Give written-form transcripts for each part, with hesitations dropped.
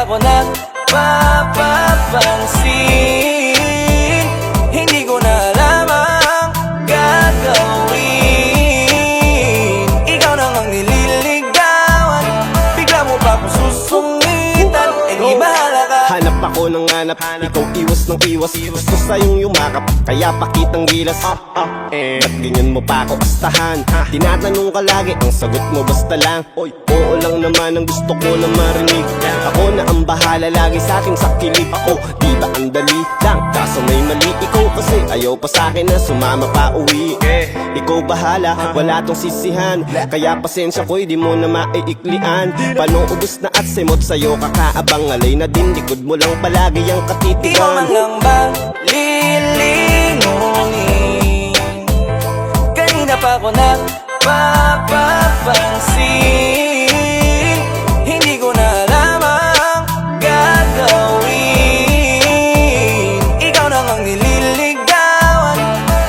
pa ako nagpapapansin. Hindi ko na alam ang gagawin. Ikaw nang ang nililigawan, bigla mo pa akong susungitan. Eh di bahala ka. Hanap ako ng hanap, ikaw iwas ng iwas. Gusto sa'yong yumakap, kaya pakitang gilas. Ba't ganyan mo pa ako gustahan? Tinatanong ka lagi, ang sagot mo basta lang oy, oo lang naman ang gusto ko na marinig. Ako na ang bahala lagi sa ating sakilip. Di ba ang dali lang, kaso may mali. Ikaw kasi ayaw pa sa'kin na sumama pa uwi. Ikaw bahala, wala tong sisihan. Kaya pasensya ko'y di mo na maiiklian. Paano ubus na at semot sa'yo kakaabang. Alay na din, likod mo lang palagi ang katitigan. Di mo man lang bang lilingunin? Kanina pa ako nagpapapansin. Hindi ko na alam ang gagawin. Ikaw nang ang nililigawan,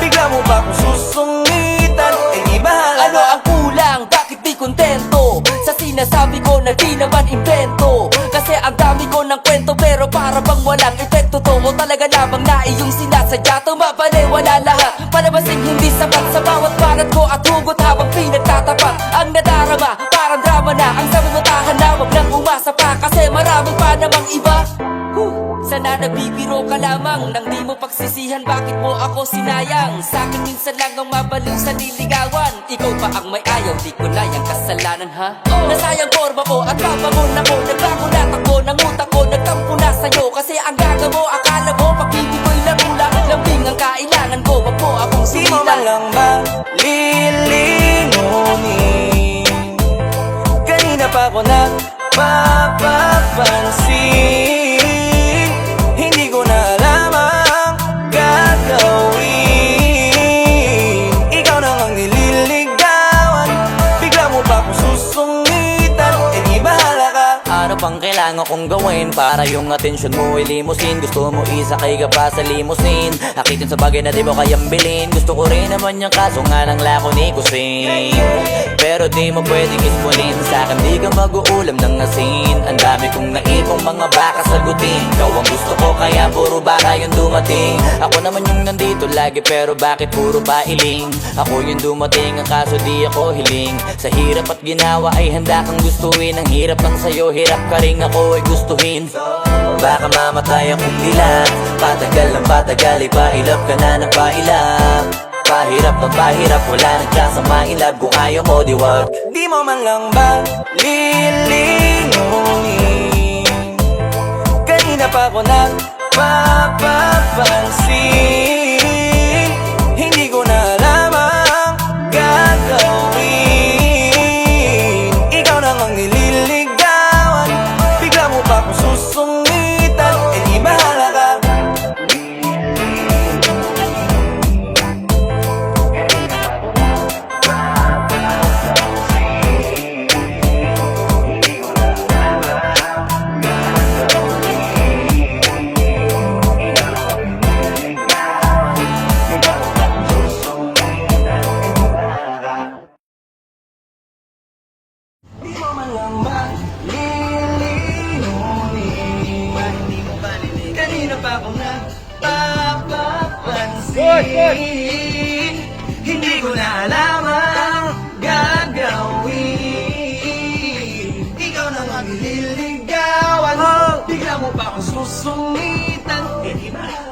bigla mo pa akong susungitan. Eh di bahala. Ano ang kulang? Bakit di kontento sa sinasabi ko na di naman invento? Kasi ang dami ko ng kwento pero para bang walang epekto to. O talaga namang na iyong sinasadya, tumapaniwala lahat. Palabasing hindi sapat sa bawat banat ko at hugot habang pinagtatapat. Ang nadarama, parang drama na. Ang sabi mo tahan na, wag nang umasa pa. Kasi marami pa namang iba. Sana nabibiro ka lamang nang di mo pagsisihan. Bakit mo ako sinayang? Sa'kin minsan lang ang mabaliw sa niligawan. Ikaw pa ang may ayaw, di ko na yung kasalanan ha. Nasayang forma ko at papangon ako. Nagbago na takbo ng utak ko. Nagtampo na sa'yo kasi ang gaga mo. Akala mo pag-ibig ko'y laro lang. Lambing ang kailangan ko, wag mo akong Di mo man sumilang. lang bang lilingunin? Kanina pa ako nagpapapansin. Hindi ko na alam ang gagawin. Ikaw nang ang nililigawan, bigla mo pa akong susungitan. Eh di bahala ka. Ano pang kailangan kong gawin para yung atensyon mo ilimusin? Gusto mo isakay ka pa sa limusin, akitin sa bagay na di mo kayang bilhin. Gusto ko rin naman yung kaso nga ng lako ni Kusin. Pero di mo pwedeng ispunin, sa'kin di ka mag-uulam ng asin. Ang dami kong naipong mga baka sagutin. Ikaw ang gusto ko kaya puro baka yung dumating. Ako naman yung nandito lagi pero bakit puro pailing? Ako yung dumating ang kaso di ako hiling. Sa hirap at ginawa ay handa kang gustuin. Ang hirap lang sa'yo, hirap ka rin ako ay gustuhin. Baka mamatay akong dilat, patagal ng patagal ay pailap ka na ng pailap. Pahirap ng pahirap, wala nang chance ang mailab. Kung ayaw mo di wag. Di mo man lang ba lilingunin? Kanina pa ako nagpapapansin. Hindi ko na alam ang gagawin. Ikaw nang ang nililigawan, bigla mo pa akong susungitan. Eh di bahala ka. Di mo man lang ba lilingunin? Kanina pa ako nagpapapansin. Hindi ko na alam ang gagawin. Ikaw nang ang nililigawan, bigla mo pa akong susungitan. Eh di ba?